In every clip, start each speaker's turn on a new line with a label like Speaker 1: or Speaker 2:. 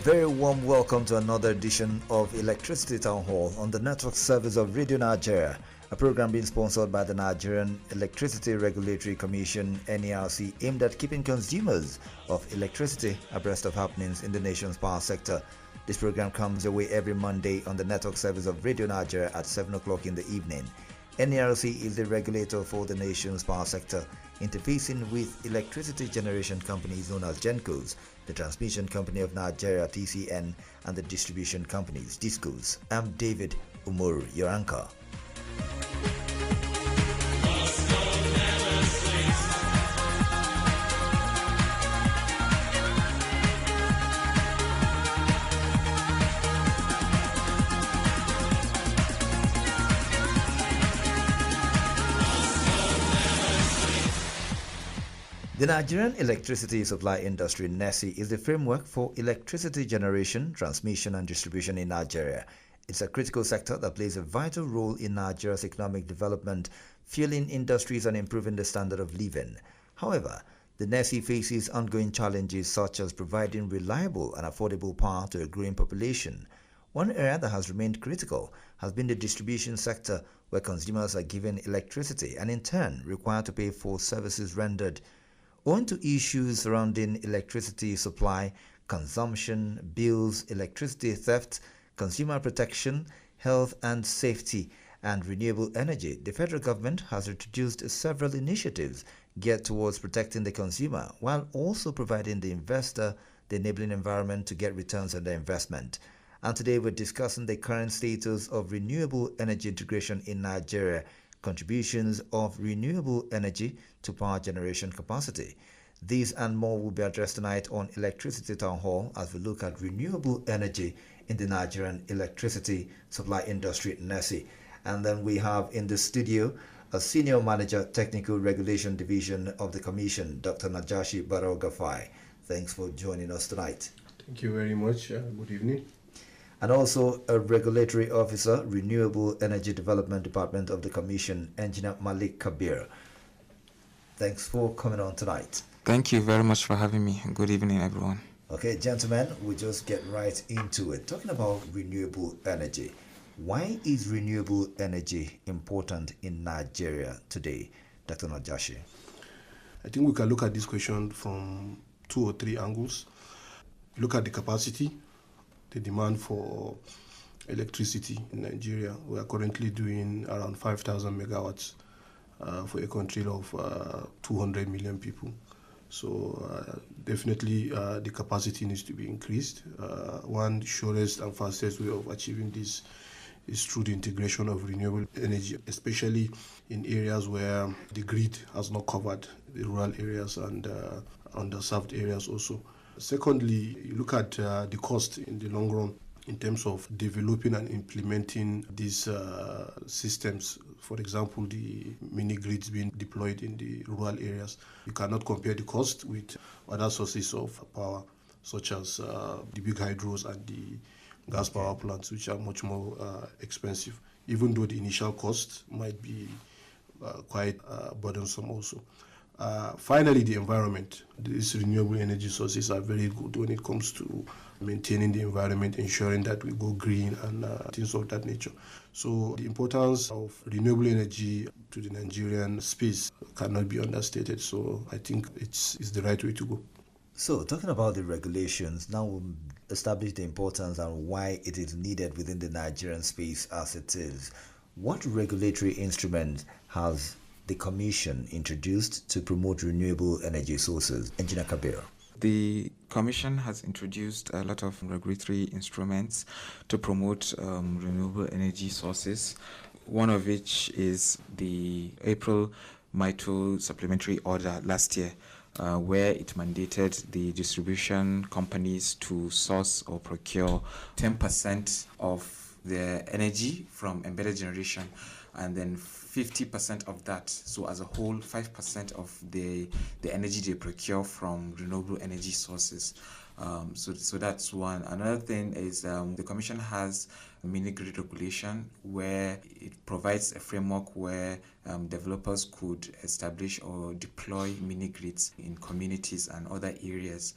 Speaker 1: very warm welcome to another edition of Electricity Town Hall on the network service of Radio Nigeria, a program being sponsored by the Nigerian Electricity Regulatory Commission (NERC), aimed at keeping consumers of electricity abreast of happenings in the nation's power sector. This program comes your way every Monday on the network service of Radio Nigeria at 7 o'clock in the evening. NERC is the regulator for the nation's power sector, interfacing with electricity generation companies known as GENCOs, the Transmission Company of Nigeria (TCN), and the distribution companies (DISCOs). I'm David Umoru, your anchor. The Nigerian electricity supply industry (NERC) is the framework for electricity generation, transmission and distribution in Nigeria. It's a critical sector that plays a vital role in Nigeria's economic development, fueling industries and improving the standard of living. However, the NERC faces ongoing challenges such as providing reliable and affordable power to a growing population. One area that has remained critical has been the distribution sector, where consumers are given electricity and in turn required to pay for services rendered. Owing to issues surrounding electricity supply, consumption, bills, electricity theft, consumer protection, health and safety, and renewable energy, the federal government has introduced several initiatives geared towards protecting the consumer while also providing the investor the enabling environment to get returns on their investment. And today we're discussing the current status of renewable energy integration in Nigeria, contributions of renewable energy to power generation capacity. These and more will be addressed tonight on Electricity Town Hall as we look at renewable energy in the Nigerian electricity supply industry (NERC). And then we have in the studio a Senior Manager, Technical Regulation Division of the Commission, Dr. Najashi Barogafai. Thanks for joining us tonight.
Speaker 2: Thank you very much. Good evening.
Speaker 1: And also a Regulatory Officer, Renewable Energy Development Department of the Commission, Engineer Malik Kabir. Thanks for coming on tonight.
Speaker 3: Thank you very much for having me. Good evening, everyone.
Speaker 1: Okay, gentlemen, we'll just get right into it. Talking about renewable energy. Why is renewable energy important in Nigeria today, Dr. Najashi?
Speaker 2: I think we can look at this question from 2 or 3 angles. Look at the capacity, the demand for electricity in Nigeria. We are currently doing around 5,000 megawatts for a country of 200 million people. So definitely the capacity needs to be increased. One surest and fastest way of achieving this is through the integration of renewable energy, especially in areas where the grid has not covered, the rural areas and underserved areas also. Secondly, you look at the cost in the long run in terms of developing and implementing these systems. For example, the mini grids being deployed in the rural areas. You cannot compare the cost with other sources of power, such as the big hydros and the gas power plants, which are much more expensive, even though the initial cost might be quite burdensome also. Finally, the environment. These renewable energy sources are very good when it comes to maintaining the environment, ensuring that we go green and things of that nature. So the importance of renewable energy to the Nigerian space cannot be understated. So I think it's the right way to go.
Speaker 1: So talking about the regulations, now we'll establish the importance and why it is needed within the Nigerian space as it is. What regulatory instrument has the Commission introduced to promote renewable energy sources? Engineer Kabir.
Speaker 3: The Commission has introduced a lot of regulatory instruments to promote renewable energy sources, one of which is the April MITO supplementary order last year, where it mandated the distribution companies to source or procure 10% of their energy from embedded generation, and then 50% of that, so as a whole 5% of the energy they procure from renewable energy sources. So that's one. Another thing is the Commission has a mini grid regulation where it provides a framework where developers could establish or deploy mini grids in communities and other areas,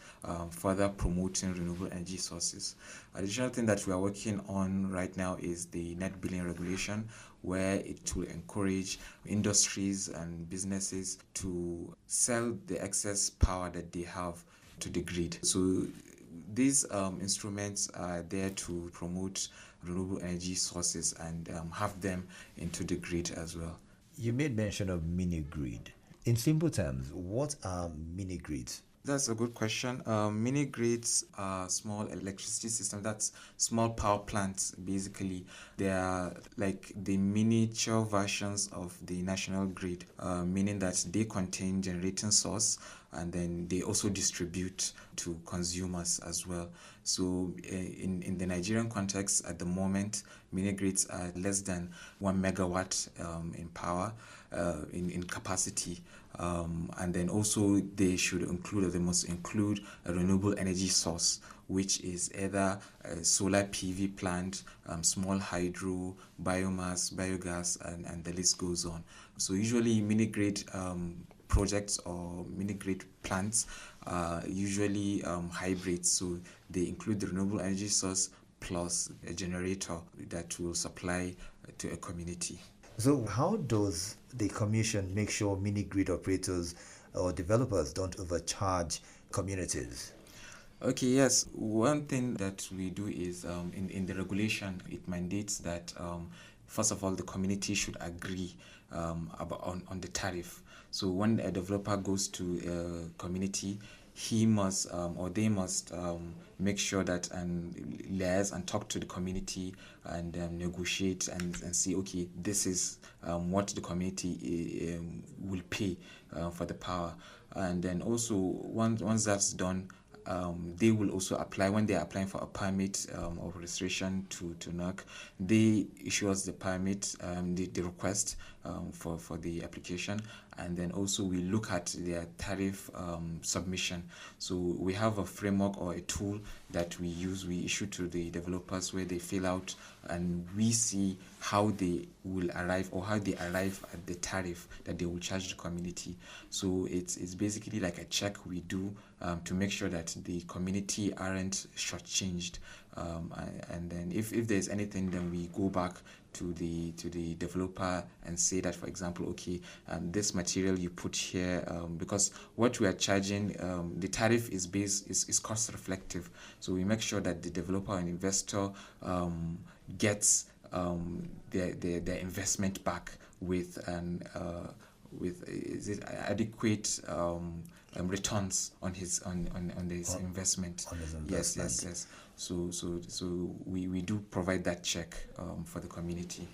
Speaker 3: further promoting renewable energy sources. Additional thing that we are working on right now is the net billing regulation, where it will encourage industries and businesses to sell the excess power that they have to the grid. So these instruments are there to promote renewable energy sources and have them into the grid as well.
Speaker 1: You made mention of mini grid. In simple terms, what are mini grids?
Speaker 3: That's a good question. Mini grids are small electricity systems. That's small power plants, basically. They are like the miniature versions of the national grid, meaning that they contain generating source and then they also distribute to consumers as well. So in the Nigerian context at the moment, mini grids are less than 1 megawatt in power, in capacity. And then also they should include, or they must include, a renewable energy source, which is either a solar PV plant, small hydro, biomass, biogas, and the list goes on. So usually mini grid projects or mini grid plants are usually hybrids, so they include the renewable energy source plus a generator that will supply to a community.
Speaker 1: So how does the Commission make sure mini grid operators or developers don't overcharge communities?
Speaker 3: Okay, yes. One thing that we do is in the regulation, it mandates that first of all, the community should agree on the tariff. So when a developer goes to a community, he must or they must make sure that and liaise and talk to the community and negotiate and see, okay, this is what the community will pay for the power. And then also once that's done, they will also apply, when they are applying for a permit or registration to NERC, they issue us the permit, the request for the application, and then also we look at their tariff submission. So we have a framework or a tool that we issue to the developers where they fill out, and we see how they will arrive or how they arrive at the tariff that they will charge the community. So it's basically like a check we do to make sure that the community aren't shortchanged. And then if there's anything, then we go back to the developer and say that, for example, okay, this material you put here, because what we are charging, the tariff is cost reflective. So we make sure that the developer and investor gets their investment back with adequate returns on his investment.
Speaker 1: On his investment.
Speaker 3: Yes. So we do provide that check for the community.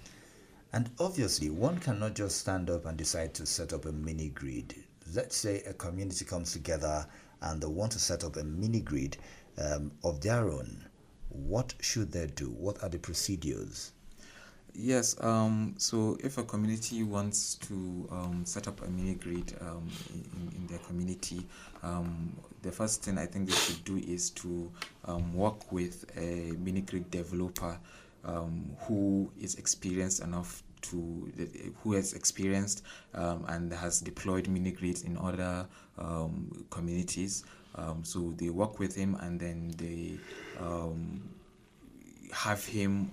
Speaker 1: And obviously, one cannot just stand up and decide to set up a mini grid. Let's say a community comes together and they want to set up a mini grid of their own. What should they do? What are the procedures?
Speaker 3: Yes, so if a community wants to set up a mini grid in their community, the first thing I think they should do is to work with a mini grid developer who is experienced enough who has experienced and has deployed mini grids in other communities. So they work with him and then they have him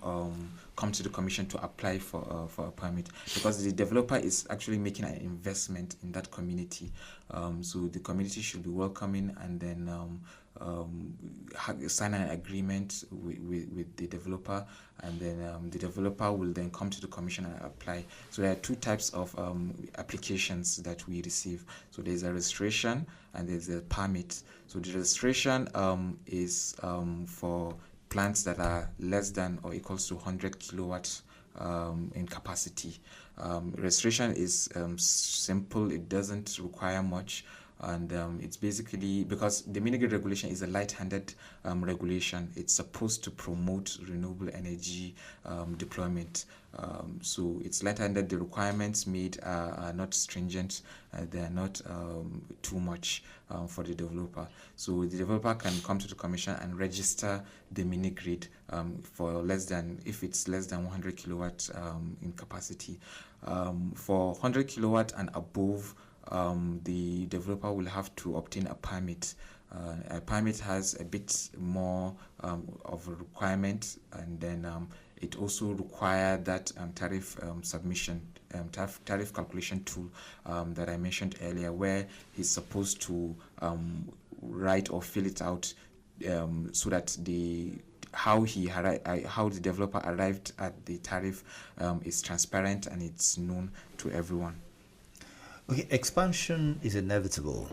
Speaker 3: come to the commission to apply for a permit, because the developer is actually making an investment in that community. So the community should be welcoming and then sign an agreement with the developer, and then the developer will then come to the commission and apply. So there are two types of applications that we receive. So there's a registration and there's a permit. So the registration is for plants that are less than or equals to 100 kilowatts in capacity. Registration is simple. It doesn't require much. And it's basically because the mini grid regulation is a light-handed regulation. It's supposed to promote renewable energy deployment. So it's light-handed. The requirements made are not stringent. They are not too much for the developer. So the developer can come to the commission and register the mini grid for if it's less than 100 kilowatt in capacity. For 100 kilowatt and above, the developer will have to obtain a permit. A permit has a bit more of a requirement, and then it also requires that tariff submission, tariff calculation tool that I mentioned earlier, where he's supposed to write or fill it out so that how the developer arrived at the tariff is transparent and it's known to everyone.
Speaker 1: Okay, expansion is inevitable.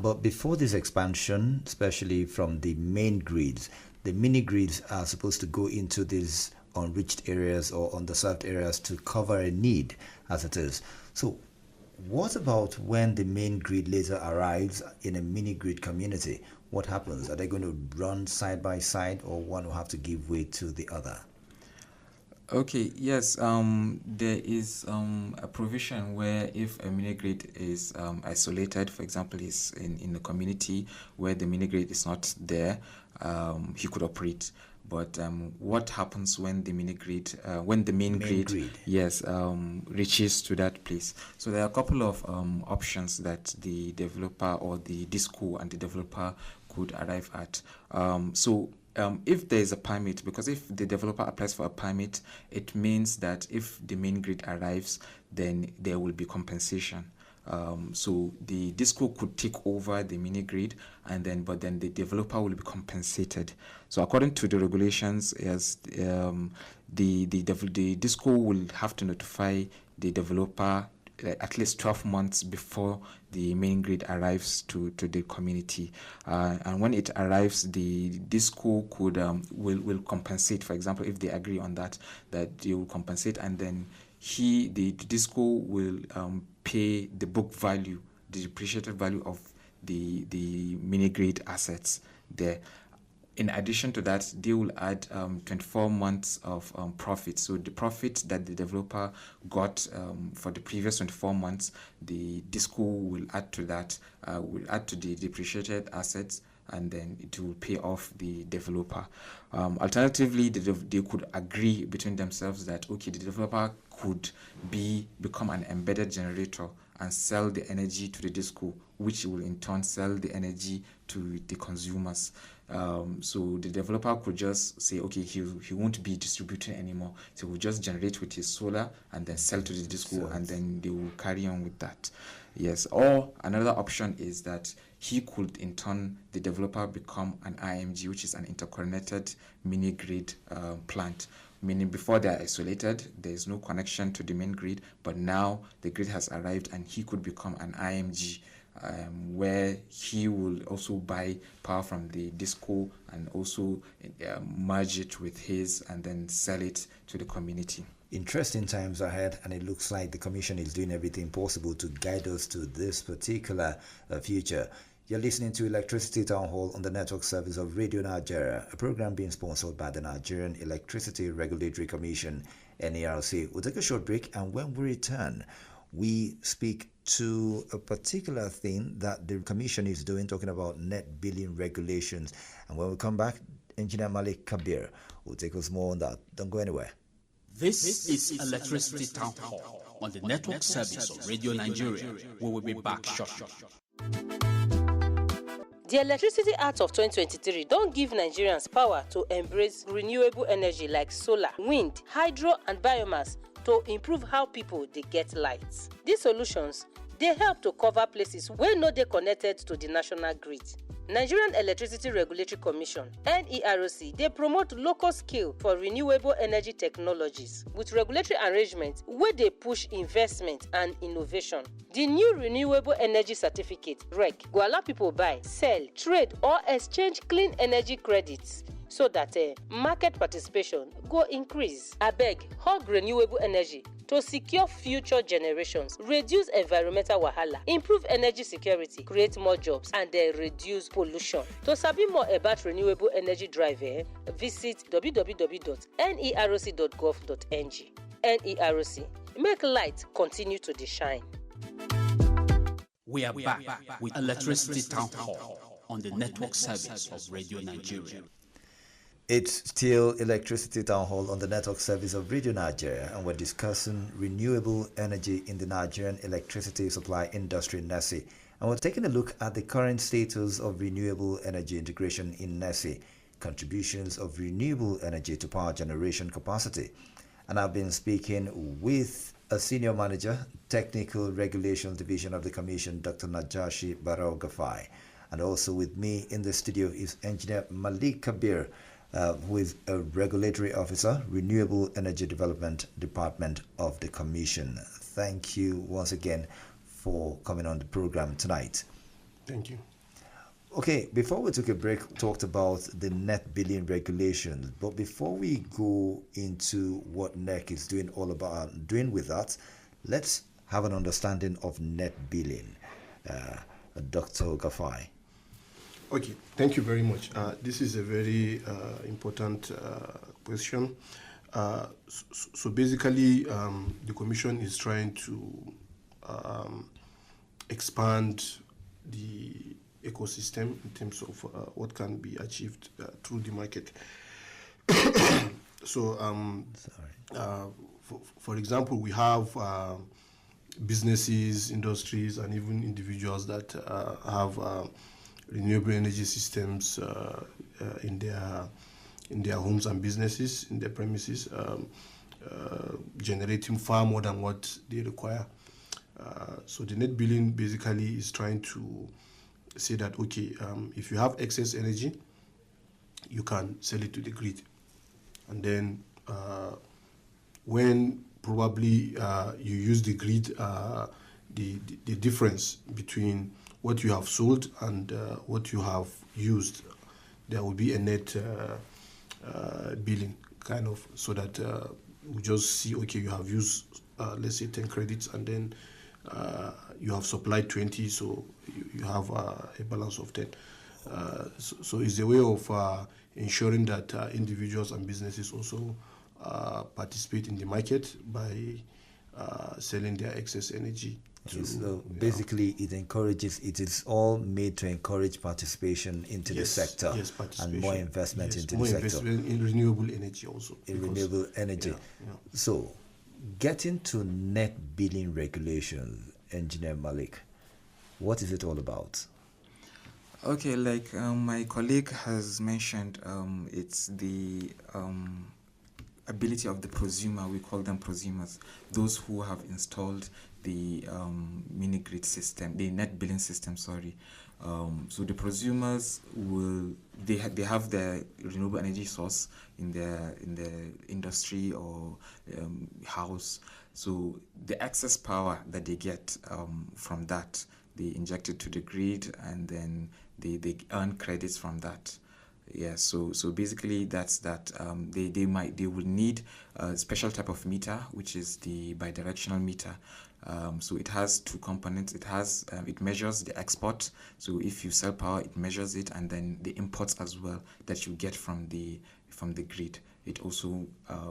Speaker 1: But before this expansion, especially from the main grids, the mini grids are supposed to go into these unreached areas or underserved areas to cover a need as it is. So what about when the main grid later arrives in a mini grid community? What happens? Are they going to run side by side, or one will have to give way to the other?
Speaker 3: Okay, yes, there is a provision where if a mini grid is isolated, for example, is in a community where the mini grid is not there, he could operate. But what happens when the main grid. Yes, reaches to that place? So there are a couple of options that the developer or the DISCO and the developer could arrive at. If there is a permit, because if the developer applies for a permit, it means that if the main grid arrives, then there will be compensation. So the DISCO could take over the mini grid, but then the developer will be compensated. So according to the regulations, the DISCO will have to notify the developer at least 12 months before the main grid arrives to the community, and when it arrives, the DISCO will compensate. For example, if they agree on that they will compensate, and then the DISCO will pay the book value, the depreciated value of the mini grid assets there. In addition to that, they will add 24 months of profit. So the profit that the developer got for the previous 24 months, the DISCO will add to that, will add to the depreciated assets, and then it will pay off the developer. Alternatively, they could agree between themselves that, okay, the developer could become an embedded generator and sell the energy to the DISCO, which will in turn sell the energy to the consumers. So the developer could just say, okay, he won't be distributing anymore. So he'll just generate with his solar and then sell to the DISCO, and then they will carry on with that. Yes. Or another option is that he could, in turn, the developer become an IMG, which is an interconnected mini grid plant. Meaning before they are isolated, there is no connection to the main grid, but now the grid has arrived and he could become an IMG, where he will also buy power from the DISCO and also merge it with his and then sell it to the community.
Speaker 1: Interesting times ahead, and it looks like the Commission is doing everything possible to guide us to this particular future. You're listening to Electricity Town Hall on the network service of Radio Nigeria, a program being sponsored by the Nigerian Electricity Regulatory Commission, NERC. We'll take a short break, and when we return, we speak to a particular thing that the Commission is doing, talking about net billing regulations. And when we come back, Engineer Malik Kabir will take us more on that. Don't go anywhere.
Speaker 4: This is Electricity Town Hall on the network service of Radio Nigeria. We will be back shortly.
Speaker 5: The Electricity Act of 2023 don't give Nigerians power to embrace renewable energy like solar, wind, hydro and biomass to improve how people they get lights. These solutions, they help to cover places where no they connected to the national grid. Nigerian Electricity Regulatory Commission, NERC, they promote local skill for renewable energy technologies with regulatory arrangements where they push investment and innovation. The new Renewable Energy Certificate, REC, will allow people buy, sell, trade or exchange clean energy credits so that market participation go increase. Abeg, hug renewable energy to secure future generations, reduce environmental wahala, improve energy security, create more jobs, and reduce pollution. To sabi more about renewable energy drive, visit www.nerc.gov.ng. NERC, make light continue to dey shine.
Speaker 4: We are back with Electricity Town Hall on the network service of Radio Nigeria.
Speaker 1: It's still Electricity Town Hall on the network service of Radio Nigeria, and we're discussing renewable energy in the Nigerian electricity supply industry, NERC. And we're taking a look at the current status of renewable energy integration in NERC, contributions of renewable energy to power generation capacity. And I've been speaking with a senior manager, Technical Regulation Division of the Commission, Dr. Najashi Barao Gafai. And also with me in the studio is Engineer Malik Kabir, who is a regulatory officer, Renewable Energy Development Department of the Commission. Thank you once again for coming on the program tonight.
Speaker 2: Thank you.
Speaker 1: Okay, before we took a break, we talked about the net billing regulations. But before we go into what NERC is doing with that, let's have an understanding of net billing. Dr. Gafai.
Speaker 2: Okay, thank you very much. This is a very important question. So basically, the Commission is trying to expand the ecosystem in terms of what can be achieved through the market. So, for example, we have businesses, industries, and even individuals that have renewable energy systems in their homes and businesses, in their premises, generating far more than what they require. So the net billing basically is trying to say that, okay, if you have excess energy, you can sell it to the grid. And then when probably you use the grid, the difference between what you have sold and what you have used, there will be a net billing, kind of, so that we just see, okay, you have used, let's say, 10 credits, and then you have supplied 20, so you have a balance of 10. So it's a way of ensuring that individuals and businesses also participate in the market by selling their excess energy.
Speaker 1: So basically, it is all made to encourage participation into the sector, and more investment into the sector. More investment
Speaker 2: in renewable energy also.
Speaker 1: Renewable energy. Yeah. So, getting to net billing regulations, Engineer Malik, what is it all about?
Speaker 3: Okay, like my colleague has mentioned, it's the ability of the prosumer. We call them prosumers, those who have installed the mini grid system, the net billing system. So the prosumers they have their renewable energy source in the industry or house. So the excess power that they get from that, they inject it to the grid, and then they earn credits from that. Yeah, so basically that's that. They will need a special type of meter, which is the bidirectional meter. So it has two components. It measures the export. So if you sell power, it measures it, and then the imports as well that you get from the grid. It also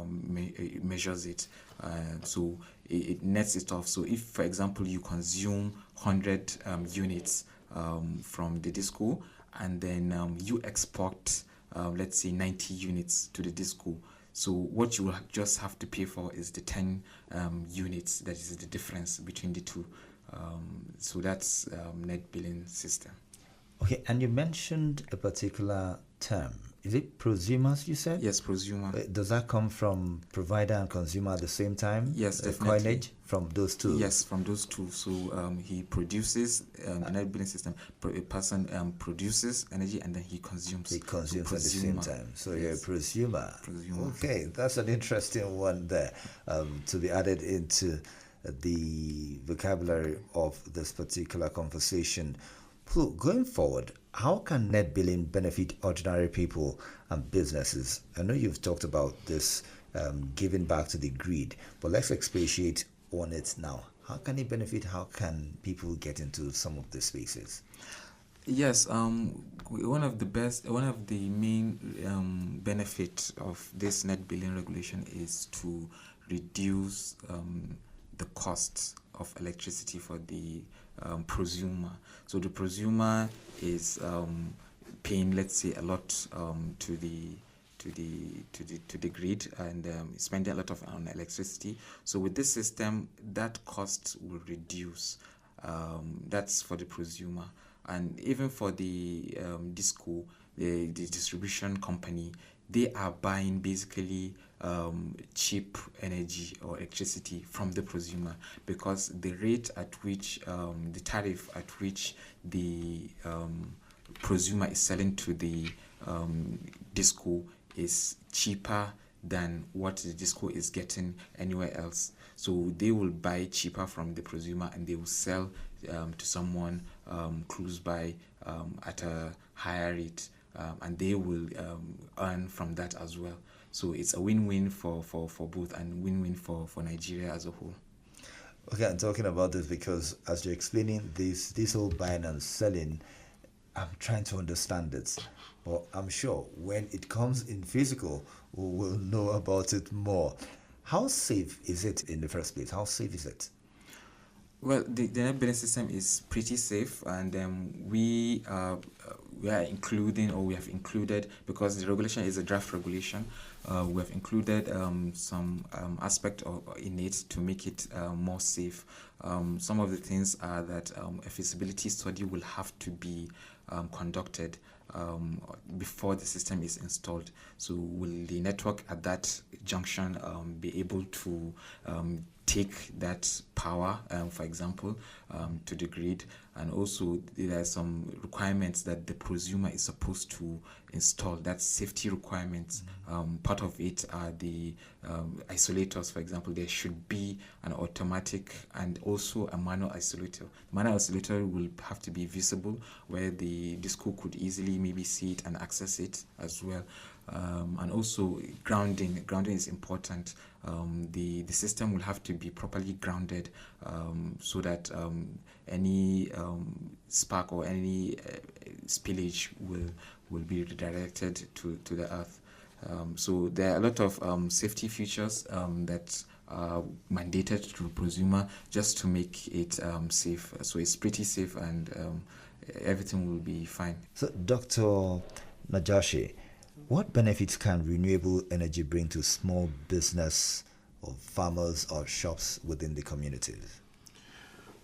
Speaker 3: measures it. So it nets it off. So if, for example, you consume 100 units from the disco, and then you export, let's say, 90 units to the disco. So what you will just have to pay for is the 10 units. That is the difference between the two. So that's net billing system.
Speaker 1: Okay, and you mentioned a particular term. Is it prosumers, you said?
Speaker 3: Yes, prosumer.
Speaker 1: Does that come from provider and consumer at the same time?
Speaker 3: Yes, definitely.
Speaker 1: Coinage from those two?
Speaker 3: Yes, from those two. So he produces the net billing system. A person produces energy, and then he consumes.
Speaker 1: He consumes at the same time. So yes. You're a prosumer. Okay, that's an interesting one there to be added into the vocabulary of this particular conversation. So going forward, how can net billing benefit ordinary people and businesses? I know you've talked about this giving back to the grid. But let's expatiate on it now. How can it benefit? How can people get into some of the spaces?
Speaker 3: Yes, one of the main benefits of this net billing regulation is to reduce the costs of electricity for the prosumer. So the prosumer is paying, let's say, a lot to the grid and spending a lot on electricity. So with this system, that cost will reduce. That's for the prosumer. And even for the DISCO, the distribution company, they are buying basically cheap energy or electricity from the prosumer, because the rate at which, the tariff at which the prosumer is selling to the DISCO is cheaper than what the DISCO is getting anywhere else. So they will buy cheaper from the prosumer and they will sell to someone close by at a higher rate, and they will earn from that as well. So it's a win-win for both, and win-win for Nigeria as a whole.
Speaker 1: Okay, I'm talking about this because as you're explaining this whole buying and selling, I'm trying to understand it. But I'm sure when it comes in physical, we will know about it more. How safe is it in the first place? How safe is it?
Speaker 3: Well, the net billing system is pretty safe, and we are including, or we have included, because the regulation is a draft regulation, we have included some aspect in it to make it more safe. Some of the things are that a feasibility study will have to be conducted before the system is installed. So will the network at that junction be able to take that power, for example, to the grid? And also there are some requirements that the prosumer is supposed to install. That's safety requirements. Part of it are the isolators. For example, there should be an automatic and also a manual isolator. The manual isolator will have to be visible, where the DISCO could easily maybe see it and access it as well. And also grounding is important. The system will have to be properly grounded, so that any spark or any spillage will be redirected to the earth. So there are a lot of safety features that are mandated to prosumer just to make it safe. So it's pretty safe, and everything will be fine.
Speaker 1: So, Dr. Najashi, what benefits can renewable energy bring to small business or farmers or shops within the communities?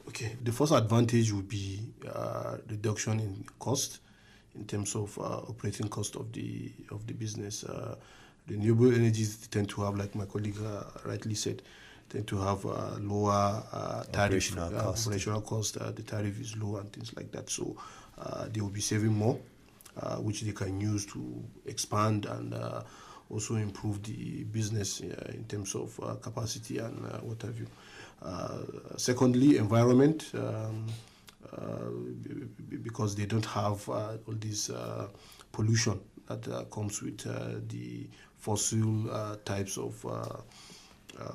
Speaker 2: Okay, the first advantage would be reduction in cost, in terms of operating cost of the business. Renewable energies tend to have, like my colleague rightly said, tend to have lower tariff, operational cost. The tariff is low and things like that. So they will be saving more, which they can use to expand and also improve the business in terms of capacity and what have you. Secondly, environment, because they don't have all this pollution that comes with the fossil types of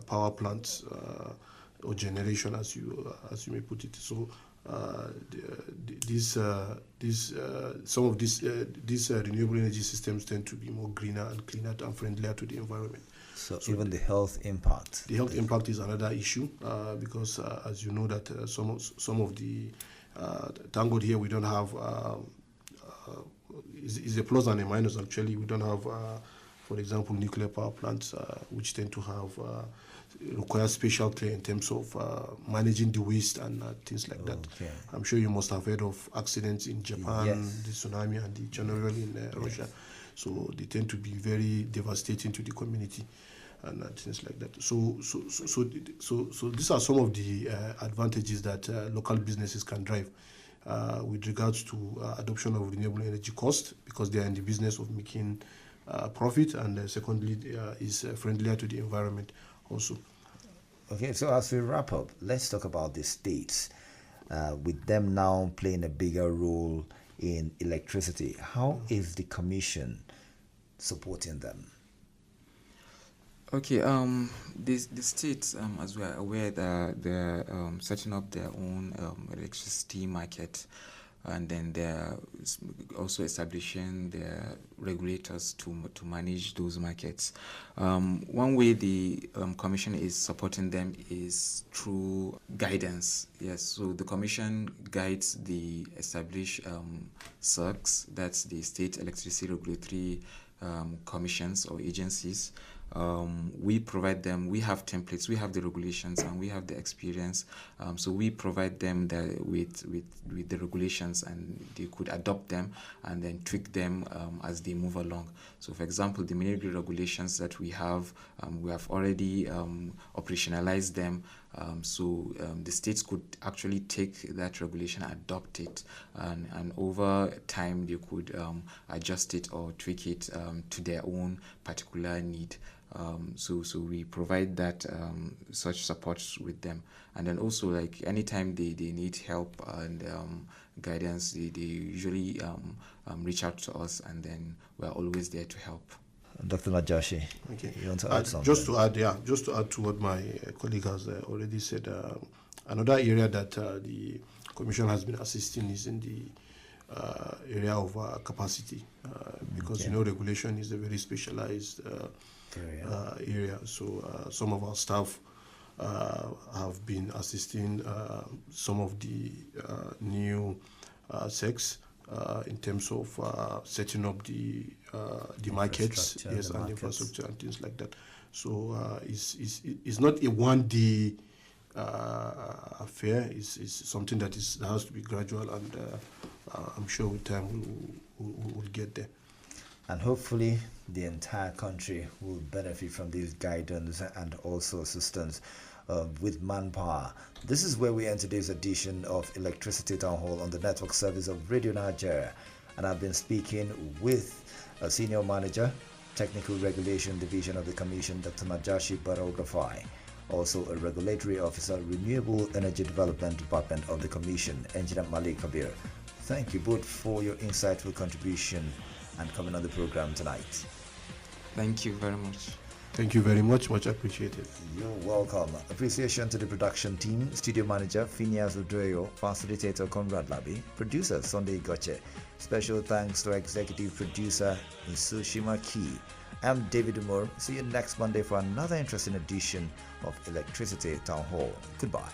Speaker 2: power plants or generation, as you may put it. So some of these renewable energy systems tend to be more greener and cleaner and friendlier to the environment.
Speaker 1: So even the health impact.
Speaker 2: The health impact is another issue, because as you know that some of the thank God here we don't have is a plus and a minus. Actually, we don't have, for example, nuclear power plants, which tend to have require special care in terms of managing the waste and things like that. I'm sure you must have heard of accidents in Japan, yes, the tsunami and the Chernobyl in Russia. So they tend to be very devastating to the community and things like that. So these are some of the advantages that local businesses can drive with regards to adoption of renewable energy cost, because they are in the business of making profit, and secondly, is friendlier to the environment also.
Speaker 1: Okay, so as we wrap up, let's talk about the states, with them now playing a bigger role in electricity. How is the Commission supporting them?
Speaker 3: Okay, the states, as we are aware, they're setting up their own electricity market, and then they're also establishing their regulators to manage those markets. One way the Commission is supporting them is through guidance. Yes, so the Commission guides the established SERCs, that's the State Electricity Regulatory Commissions or agencies. We provide them, we have templates, we have the regulations, and we have the experience. So we provide them with the regulations, and they could adopt them and then tweak them as they move along. So for example, the mini grid regulations that we have already operationalized them. So the states could actually take that regulation, adopt it, and over time they could adjust it or tweak it to their own particular need. So we provide that such support with them, and then also, like, anytime they need help and guidance, they usually reach out to us, and then we're always there to help.
Speaker 1: Dr. Najashi,
Speaker 2: Okay.
Speaker 1: you want to add something?
Speaker 2: Just to add to what my colleague has already said, another area that the Commission has been assisting is in the area of capacity, because regulation is a very specialized area. So some of our staff have been assisting some of the new sects in terms of setting up the markets, yes, and infrastructure and things like that. So it's not a one-day affair. It's something that has to be gradual, and I'm sure with time we'll get there.
Speaker 1: And hopefully the entire country will benefit from this guidance and also assistance with manpower. This is where we end today's edition of Electricity Town Hall on the network service of Radio Nigeria. And I've been speaking with a Senior Manager, Technical Regulation Division of the Commission, Dr. Najashi Barogafai. Also a Regulatory Officer, Renewable Energy Development Department of the Commission, Engineer Malik Kabir. Thank you both for your insightful contribution and coming on the program tonight.
Speaker 3: Thank you very much.
Speaker 2: Thank you very much appreciated.
Speaker 1: You're welcome. Appreciation to the production team, Studio Manager Phineas Udoyo, Facilitator Conrad Labi, Producer Sunday Goche. Special thanks to Executive Producer Isushima Ki. I'm David Umar. See you next Monday for another interesting edition of Electricity Town Hall. Goodbye.